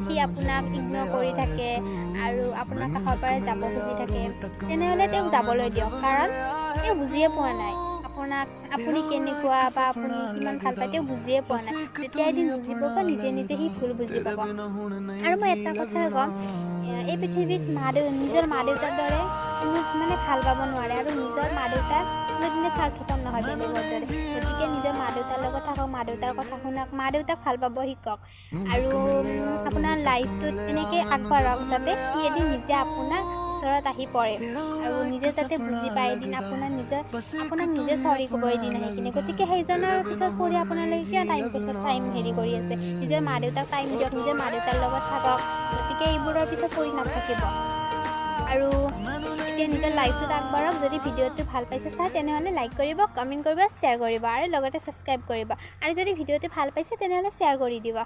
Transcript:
সি আপোনাক ইগন'ৰ কৰি থাকে আৰু আপোনাৰ কাষৰ পৰা যাব খুজি থাকে, তেনেহ'লে তেওঁক যাবলৈ দিয়ক। কাৰণ তেওঁ বুজিয়ে পোৱা নাই আপুনি কেনেকুৱা বা আপুনি কিমান ভাল পায়, তেওঁ বুজিয়ে পোৱা নাই। যেতিয়া এদিন বুজি পাব, নিজে নিজে সি ভুল বুজি পাব। আৰু মই এটা কথা ক'ম, এই পৃথিৱীত নিজৰ মা দেউতাৰ দৰে কোনো ভাল পাব নোৱাৰে, আৰু নিজৰ মা দেউতাৰ কোনোদিনে স্বাৰ্থপৰ নহয় বেলেগৰ দৰে। গতিকে নিজৰ মা দেউতাৰ লগত থাকক, মা দেউতাৰ কথা শুনক, মা দেউতাক ভাল পাব শিকক, আৰু আপোনাৰ লাইফটোত এনেকৈ আগবাঢ়ক যাতে সি এদিন নিজে আপোনাৰ ওচৰত আহি পৰে আৰু নিজে যাতে বুজি পায়, এদিন আপোনাক নিজে চৰি ক'ব এদিন আহি কিনে। গতিকে সেইজনৰ পিছত পৰি আপোনালোকে কিয় টাইম হেৰি কৰি আছে? নিজৰ মা দেউতাক টাইম দিয়ক, নিজৰ মা দেউতাৰ লগত থাকক। গতিকে এইবোৰৰ পিছত পৰি নাথাকিব, আৰু এতিয়া নিজৰ লাইফটোত আগবাঢ়ক। যদি ভিডিঅ'টো ভাল পাইছে চাই, তেনেহ'লে লাইক কৰিব, কমেণ্ট কৰিব, শ্বেয়াৰ কৰিব, আৰু লগতে ছাবস্ক্ৰাইব কৰিব। আৰু যদি ভিডিঅ'টো ভাল পাইছে তেনেহ'লে শ্বেয়াৰ কৰি দিব।